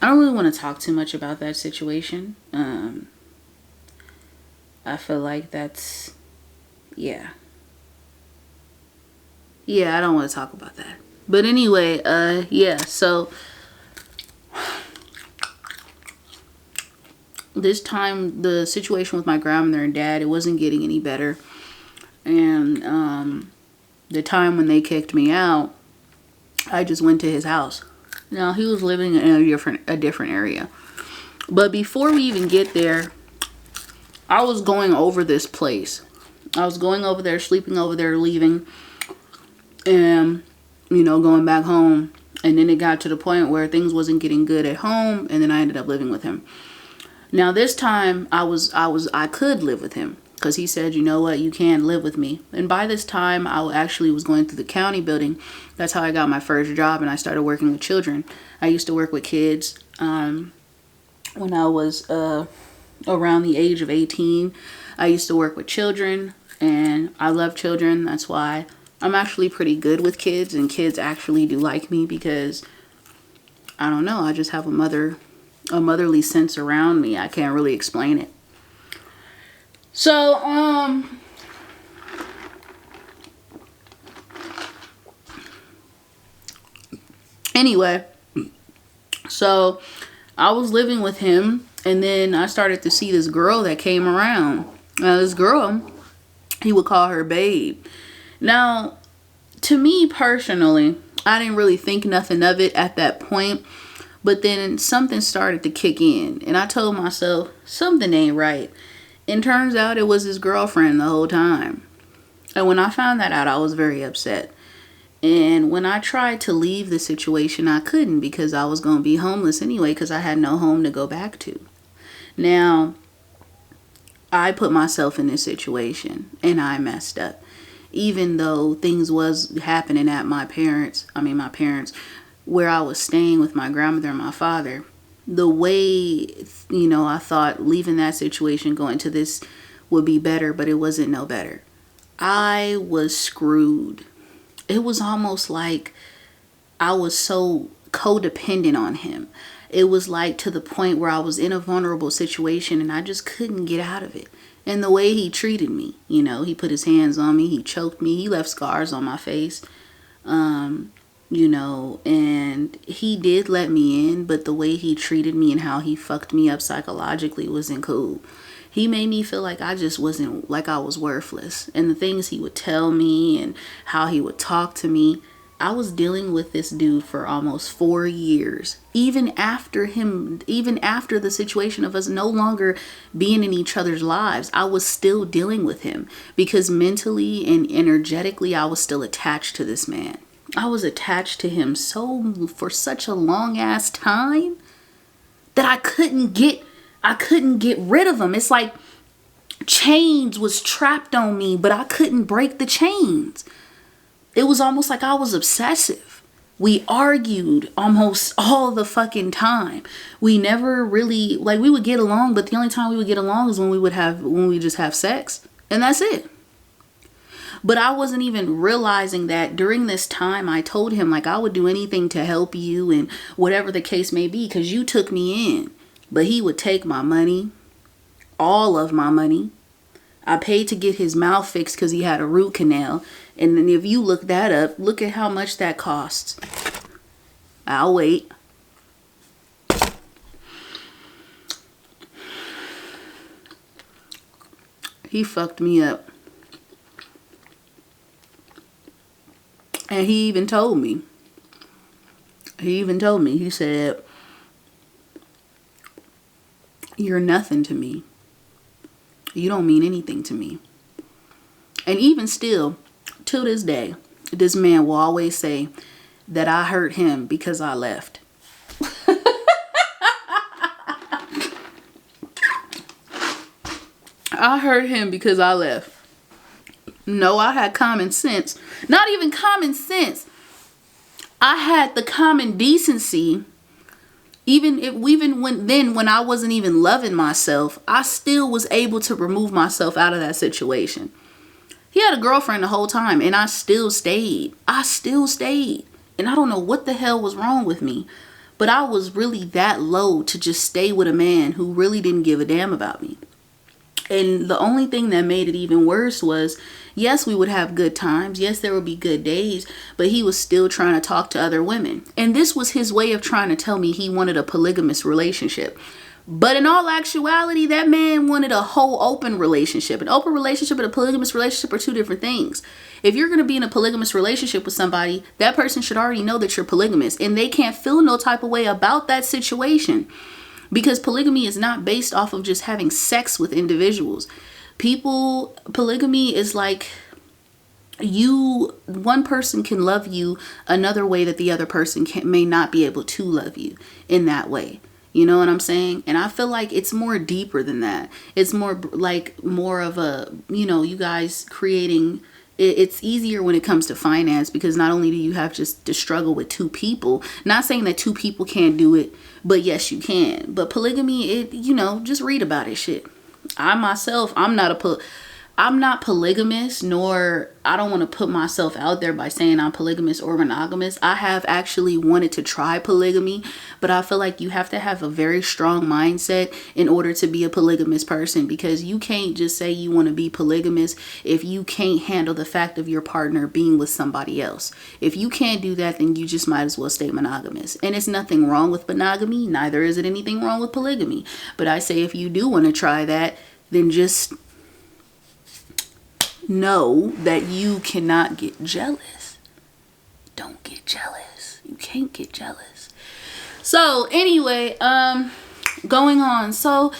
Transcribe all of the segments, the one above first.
I don't really want to talk too much about that situation. I feel like that's, yeah. Yeah, I don't want to talk about that. But anyway, yeah, so this time the situation with my grandmother and dad, it wasn't getting any better. And the time when they kicked me out, I just went to his house. Now he was living in a different area. But before we even get there, I was going over this place. I was going over there, sleeping over there, leaving, and going back home. And then it got to the point where things wasn't getting good at home, and then I ended up living with him. Now this time I could live with him, because he said, you know what, you can't live with me. And by this time, I actually was going through the county building. That's how I got my first job, and I started working with children. I used to work with kids when I was around the age of 18. I used to work with children, and I love children. That's why I'm actually pretty good with kids, and kids actually do like me, because I don't know, I just have a motherly sense around me. I can't really explain it. So, anyway, so I was living with him, and then I started to see this girl that came around. Now, this girl, he would call her babe. Now, to me personally, I didn't really think nothing of it at that point, but then something started to kick in, and I told myself, something ain't right. And turns out it was his girlfriend the whole time. And when I found that out, I was very upset. And when I tried to leave the situation, I couldn't, because I was going to be homeless anyway, because I had no home to go back to. Now, I put myself in this situation, and I messed up. Even though things was happening at my parents, where I was staying with my grandmother and my father, the way, I thought leaving that situation, going to this would be better, but it wasn't no better. I was screwed. It was almost like I was so codependent on him. It was like to the point where I was in a vulnerable situation and I just couldn't get out of it. And the way he treated me, he put his hands on me, he choked me, he left scars on my face. And he did let me in, but the way he treated me and how he fucked me up psychologically wasn't cool. He made me feel like I just wasn't, like I was worthless. And the things he would tell me and how he would talk to me, I was dealing with this dude for almost 4 years. Even after the situation of us no longer being in each other's lives, I was still dealing with him, because mentally and energetically, I was still attached to this man. I was attached to him for such a long ass time that I couldn't get rid of him. It's like chains was trapped on me, but I couldn't break the chains. It was almost like I was obsessive. We argued almost all the fucking time. We never really, we would get along, but the only time we would get along is when we just have sex, and that's it. But I wasn't even realizing that during this time. I told him, I would do anything to help you and whatever the case may be, because you took me in. But he would take my money, all of my money. I paid to get his mouth fixed because he had a root canal. And then if you look that up, look at how much that costs. I'll wait. He fucked me up. And he even told me. He said, you're nothing to me. You don't mean anything to me. And even still, to this day, this man will always say that I hurt him because I left. I hurt him because I left. No, I had common sense. Not even common sense. I had the common decency. Even when I wasn't even loving myself, I still was able to remove myself out of that situation. He had a girlfriend the whole time, and I still stayed. And I don't know what the hell was wrong with me. But I was really that low to just stay with a man who really didn't give a damn about me. And the only thing that made it even worse was, yes, we would have good times. Yes, there would be good days, but he was still trying to talk to other women. And this was his way of trying to tell me he wanted a polygamous relationship. But in all actuality, that man wanted a whole open relationship. An open relationship and a polygamous relationship are two different things. If you're going to be in a polygamous relationship with somebody, that person should already know that you're polygamous, and they can't feel no type of way about that situation. Because polygamy is not based off of just having sex with individuals. Polygamy is like one person can love you another way that the other person may not be able to love you in that way. You know what I'm saying? And I feel like it's more deeper than that. It's more of a, you guys creating. It's easier when it comes to finance, because not only do you have just to struggle with two people, not saying that two people can't do it, but yes, you can. But polygamy, just read about it, shit. I myself, I'm not polygamous, nor I don't want to put myself out there by saying I'm polygamous or monogamous. I have actually wanted to try polygamy, but I feel like you have to have a very strong mindset in order to be a polygamous person, because you can't just say you want to be polygamous if you can't handle the fact of your partner being with somebody else. If you can't do that, then you just might as well stay monogamous. And it's nothing wrong with monogamy, neither is it anything wrong with polygamy. But I say if you do want to try that, then just know that you cannot get jealous. Don't get jealous. You can't get jealous. So anyway, going on. So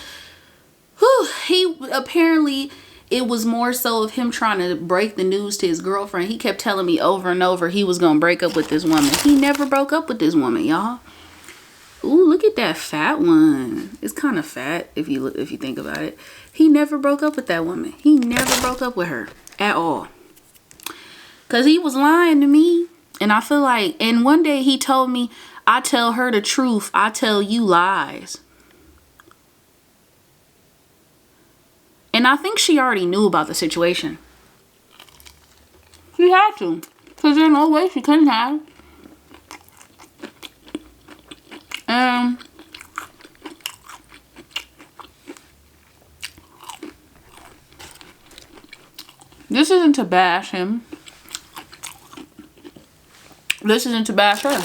he apparently, it was more so of him trying to break the news to his girlfriend. He kept telling me over and over he was gonna break up with this woman. He never broke up with this woman, y'all. Ooh, look at that fat one. It's kind of fat if you think about it. He never broke up with that woman. He never broke up with her at all. Because he was lying to me. And I feel like, and one day he told me, I tell her the truth, I tell you lies. And I think she already knew about the situation. She had to. Because there's no way she couldn't have. This isn't to bash him. This isn't to bash her.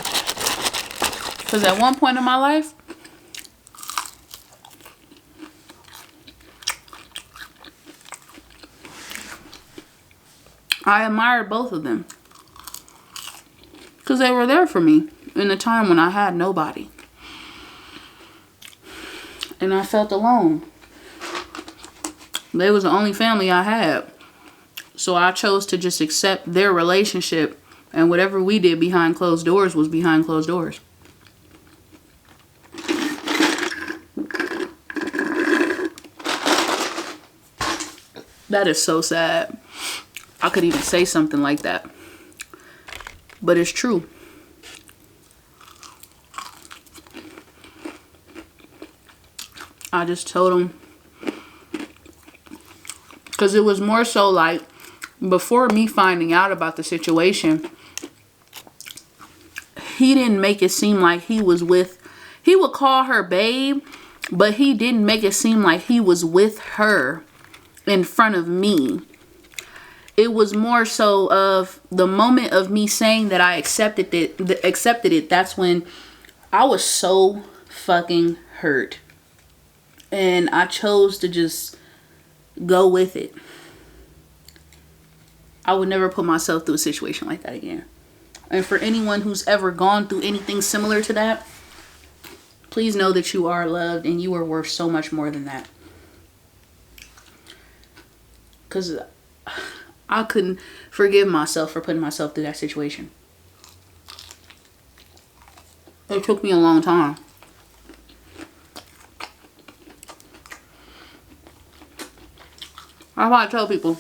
Because at one point in my life, I admired both of them. Because they were there for me in a time when I had nobody. And I felt alone. They was the only family I had. So I chose to just accept their relationship, and whatever we did behind closed doors was behind closed doors. That is so sad. I could even say something like that. But it's true. I just told him, because it was more so like, before me finding out about the situation, he didn't make it seem like he would call her babe, but he didn't make it seem like he was with her in front of me. It was more so of the moment of me saying that I accepted it. That's when I was so fucking hurt. And I chose to just go with it. I would never put myself through a situation like that again. And for anyone who's ever gone through anything similar to that, please know that you are loved and you are worth so much more than that. Because I couldn't forgive myself for putting myself through that situation. It took me a long time. That's why I tell people,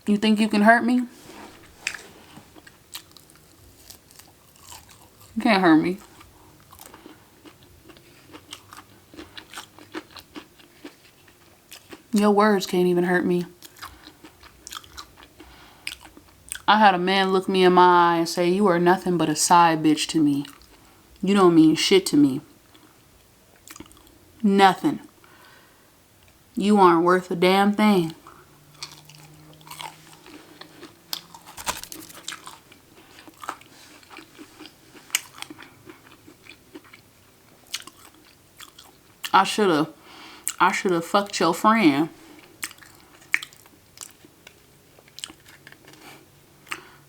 you think you can hurt me? You can't hurt me. Your words can't even hurt me. I had a man look me in my eye and say, "You are nothing but a side bitch to me. You don't mean shit to me. Nothing. You aren't worth a damn thing." I should have fucked your friend.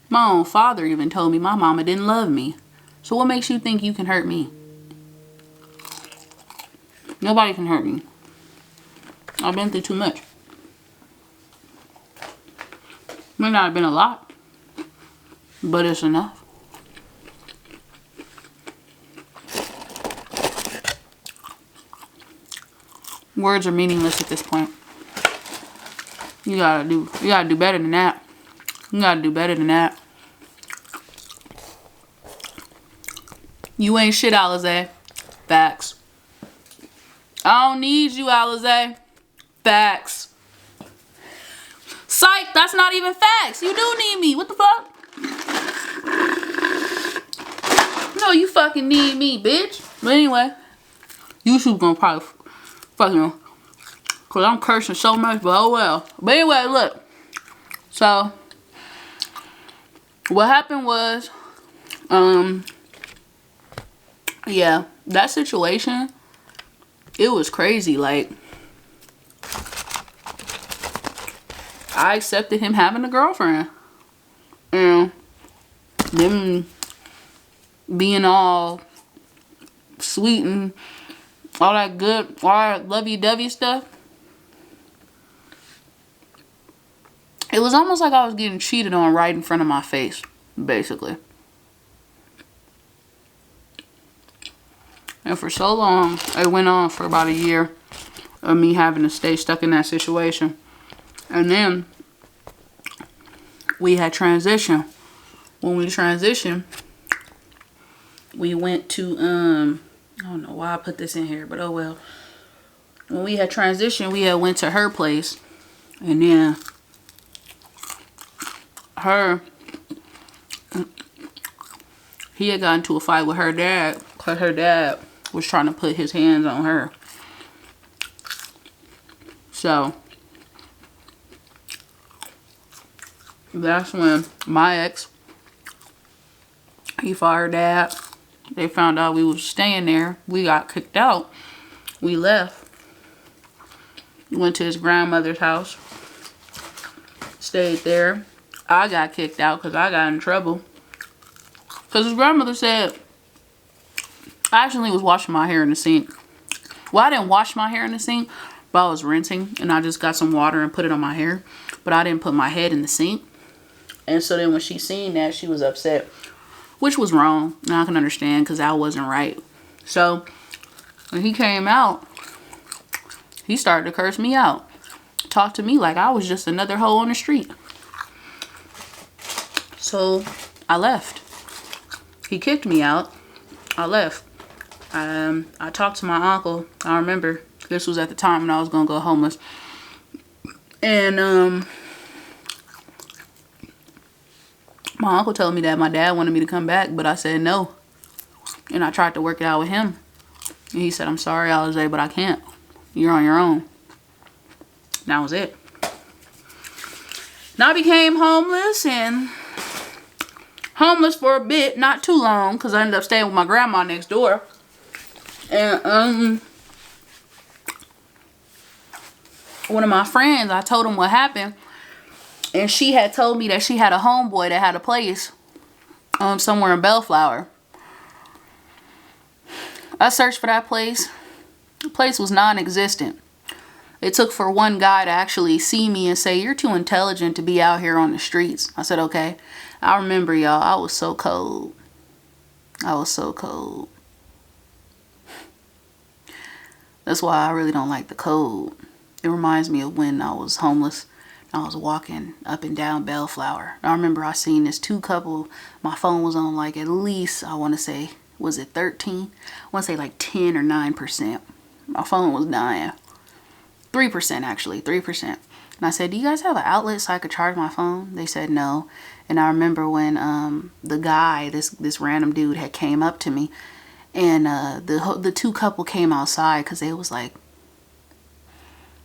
My own father even told me my mama didn't love me. So what makes you think you can hurt me? Nobody can hurt me. I've been through too much. May not have been a lot, but it's enough. Words are meaningless at this point. You gotta do better than that. You gotta do better than that. You ain't shit, Alize. Facts. I don't need you, Alize. Facts. Psych, that's not even facts. You do need me. What the fuck? No, you fucking need me, bitch. But anyway, YouTube gonna probably fucking, cause I'm cursing so much, but oh well. But anyway, look. So what happened was, yeah, that situation, it was crazy. Like, I accepted him having a girlfriend, and them being all sweet and all that good, all that lovey-dovey stuff. It was almost like I was getting cheated on right in front of my face, basically. And for so long, it went on for about a year of me having to stay stuck in that situation. And then we had transition. When we transitioned, we went to, I don't know why I put this in here, but oh well. When we had transitioned, we had went to her place. And then he had gotten into a fight with her dad, because her dad was trying to put his hands on her. So that's when my ex, he fought her dad. They found out we was staying there. We got kicked out. We left. Went to his grandmother's house. Stayed there. I got kicked out because I got in trouble. Because his grandmother said, I actually was washing my hair in the sink. Well, I didn't wash my hair in the sink, but I was rinsing. And I just got some water and put it on my hair. But I didn't put my head in the sink. And so then when she seen that, she was upset. Which was wrong. Now I can understand because that wasn't right. So when he came out, he started to curse me out. Talk to me like I was just another hoe on the street. So I left. He kicked me out. I left. I talked to my uncle. I remember this was at the time when I was going to go homeless. And my uncle told me that my dad wanted me to come back, but I said no. And I tried to work it out with him. And he said, I'm sorry, Alize, but I can't. You're on your own. And that was it. And I became homeless, and homeless for a bit, not too long, because I ended up staying with my grandma next door. And one of my friends, I told him what happened, and she had told me that she had a homeboy that had a place somewhere in Bellflower. I searched for that place. The place was non-existent. It took for one guy to actually see me and say, you're too intelligent to be out here on the streets. I said, okay. I remember, y'all, I was so cold. I was so cold. That's why I really don't like the cold. It reminds me of when I was homeless. I was walking up and down Bellflower. I remember I seen this two couple. My phone was on like at least, I want to say, was it 13? I want to say like 10 or 9%. My phone was dying. 3% actually, 3%. And I said, do you guys have an outlet so I could charge my phone? They said no. And I remember when the guy, this random dude, had came up to me, and the two couple came outside because they was like,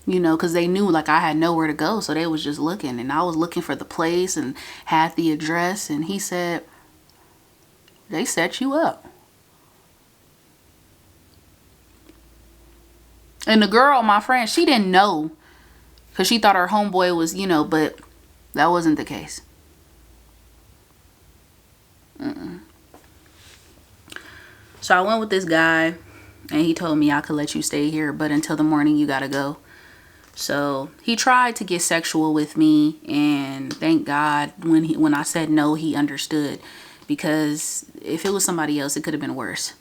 you know, because they knew like I had nowhere to go, so they was just looking, and I was looking for the place and had the address, and he said, they set you up. And the girl, my friend, she didn't know because she thought her homeboy was, you know, but that wasn't the case. So I went with this guy, and he told me I could let you stay here, but until the morning you gotta go. So he tried to get sexual with me, and thank God when I said no, he understood, because if it was somebody else, it could have been worse.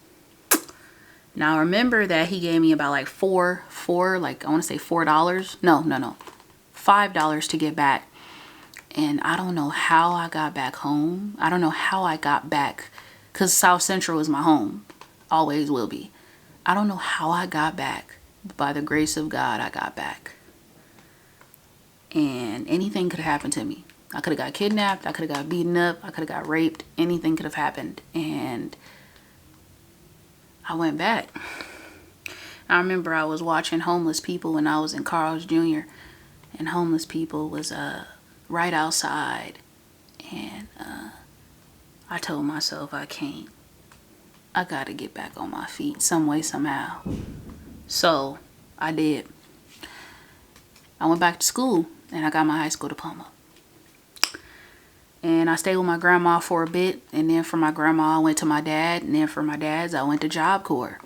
Now remember that he gave me about like like I want to say $4. No, $5 to get back. And I don't know how I got back home. I don't know how I got back, because South Central is my home. Always will be. I don't know how I got back. But by the grace of God, I got back. And anything could have happened to me. I could have got kidnapped. I could have got beaten up. I could have got raped. Anything could have happened. And I went back. I remember I was watching homeless people when I was in Carl's Jr. And homeless people was right outside. And I told myself I can't. I gotta get back on my feet some way, somehow. So I did. I went back to school and I got my high school diploma. And I stayed with my grandma for a bit. And then from my grandma, I went to my dad. And then from my dad's, I went to Job Corps.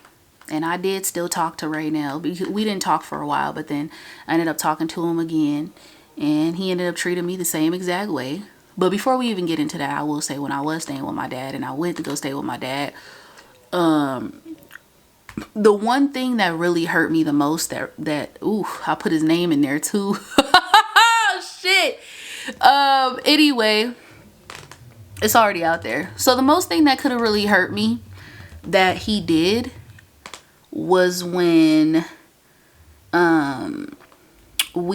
And I did still talk to Raynell. We didn't talk for a while, but then I ended up talking to him again. And he ended up treating me the same exact way. But before we even get into that, I will say when I was staying with my dad and I went to go stay with my dad, the one thing that really hurt me the most, that I put his name in there too. Shit. Anyway, it's already out there. So the most thing that could have really hurt me that he did was when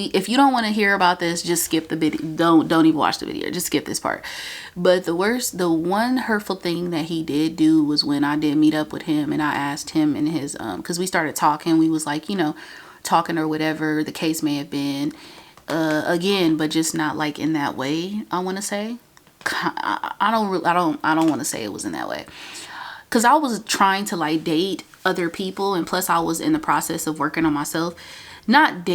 if you don't want to hear about this, just skip the video. Don't even watch the video. Just skip this part. But the one hurtful thing that he did do was when I did meet up with him and I asked him in his because we started talking. We was like, you know, talking or whatever the case may have been. Again, but just not like in that way. I want to say, I don't want to say it was in that way, because I was trying to like date other people, and plus I was in the process of working on myself. Not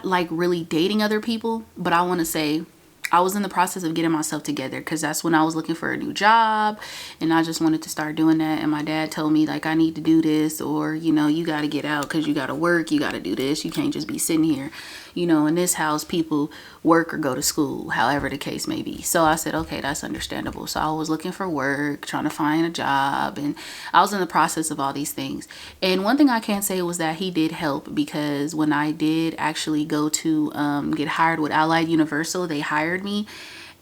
like really dating other people, but I want to say I was in the process of getting myself together, because that's when I was looking for a new job and I just wanted to start doing that. And my dad told me like, I need to do this, or, you know, you got to get out because you got to work. You got to do this. You can't just be sitting here. You know, in this house, people work or go to school, however the case may be. So I said, okay, that's understandable. So I was looking for work, trying to find a job, and I was in the process of all these things. And one thing I can say was that he did help, because when I did actually go to get hired with Allied Universal, they hired me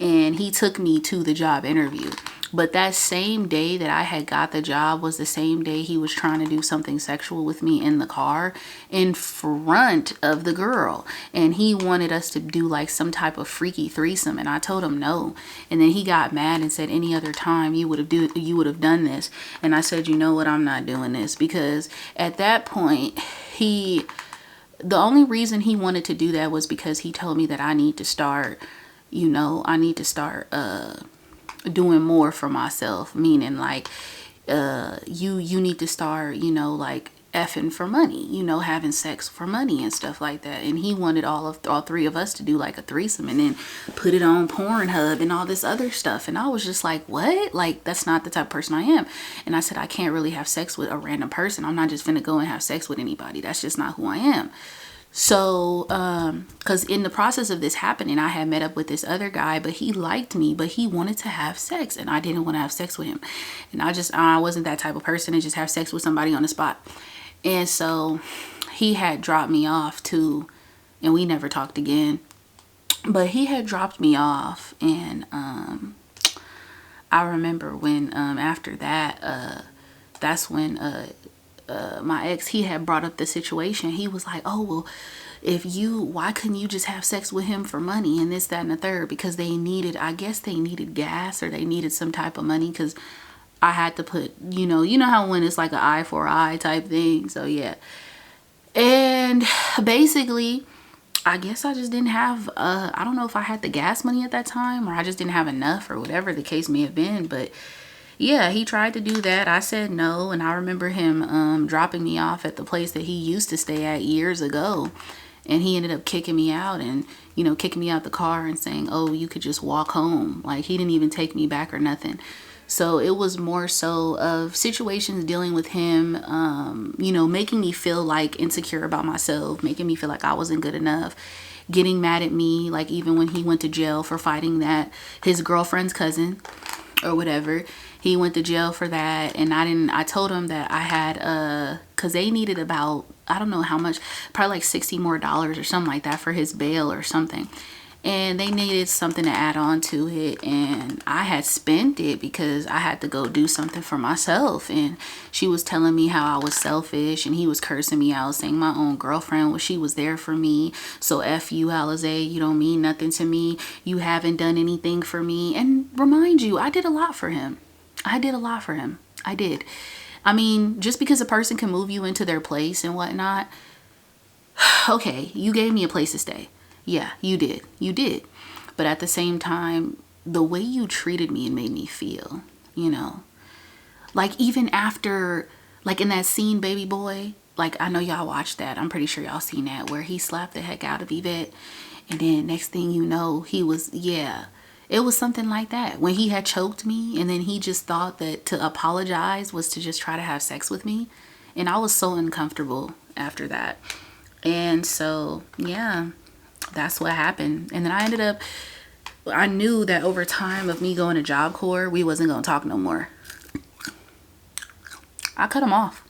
and he took me to the job interview. But that same day that I had got the job was the same day he was trying to do something sexual with me in the car in front of the girl. And he wanted us to do like some type of freaky threesome. And I told him no. And then he got mad and said, any other time you would have done this. And I said, you know what, I'm not doing this. Because at that point, the only reason he wanted to do that was because he told me that I need to start, you know, doing more for myself, meaning like you need to start, you know, like effing for money, you know, having sex for money and stuff like that. And he wanted all three of us to do like a threesome and then put it on Pornhub and all this other stuff. And I was just like, what? Like, that's not the type of person I am. And I said, I can't really have sex with a random person. I'm not just gonna go and have sex with anybody. That's just not who I am. So, because in the process of this happening, I had met up with this other guy, but he liked me, but he wanted to have sex and I didn't want to have sex with him. And I wasn't that type of person to just have sex with somebody on the spot. And so he had dropped me off too, and we never talked again, but he had dropped me off. And, I remember when, after that, that's when, my ex, he had brought up the situation. He was like, oh, well, why couldn't you just have sex with him for money and this, that, and the third? Because I guess they needed gas, or they needed some type of money, because I had to put, you know how when it's like an eye for eye type thing. So yeah. And basically, I guess I just didn't have, I don't know if I had the gas money at that time, or I just didn't have enough, or whatever the case may have been. But yeah, he tried to do that. I said no. And I remember him dropping me off at the place that he used to stay at years ago. And he ended up kicking me out, and, you know, kicking me out the car and saying, oh, you could just walk home. Like, he didn't even take me back or nothing. So it was more so of situations dealing with him, you know, making me feel like insecure about myself, making me feel like I wasn't good enough, getting mad at me. Like, even when he went to jail for fighting his girlfriend's cousin or whatever, he went to jail for that. And I told him that I had, cause they needed about, I don't know how much, probably like $60 more or something like that for his bail or something. And they needed something to add on to it, and I had spent it because I had to go do something for myself. And she was telling me how I was selfish, and he was cursing me out, saying my own girlfriend, well, she was there for me, so F you, Alize, you don't mean nothing to me, you haven't done anything for me. And remind you, I did a lot for him. I did. I mean, just because a person can move you into their place and whatnot, okay, you gave me a place to stay. Yeah, you did. But at the same time, the way you treated me and made me feel, you know, like even after, like in that scene, Baby Boy, like I know y'all watched that. I'm pretty sure y'all seen that, where he slapped the heck out of Yvette. And then next thing you know, it was something like that. When he had choked me, and then he just thought that to apologize was to just try to have sex with me. And I was so uncomfortable after that. And so, yeah. That's what happened. And then I knew that over time of me going to Job Corps, we wasn't going to talk no more. I cut him off.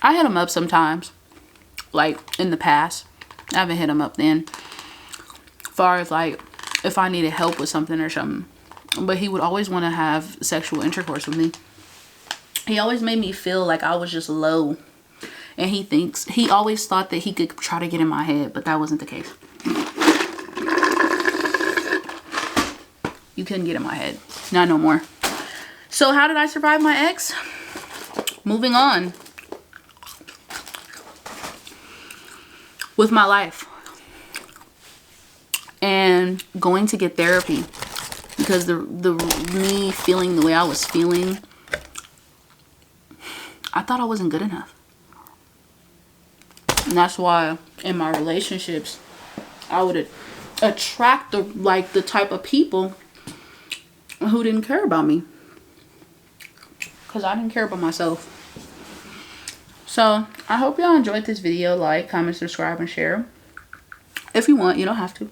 I hit him up sometimes, like in the past. I haven't hit him up then, far as like if I needed help with something or something. But he would always want to have sexual intercourse with me. He always made me feel like I was just low. And he always thought that he could try to get in my head, but that wasn't the case. You couldn't get in my head. Not no more. So how did I survive my ex? Moving on with my life. And going to get therapy. Because me feeling the way I was feeling, I thought I wasn't good enough. And that's why in my relationships, I would attract the type of people who didn't care about me. Because I didn't care about myself. So, I hope y'all enjoyed this video. Like, comment, subscribe, and share. If you want, you don't have to.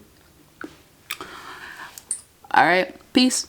Alright, peace.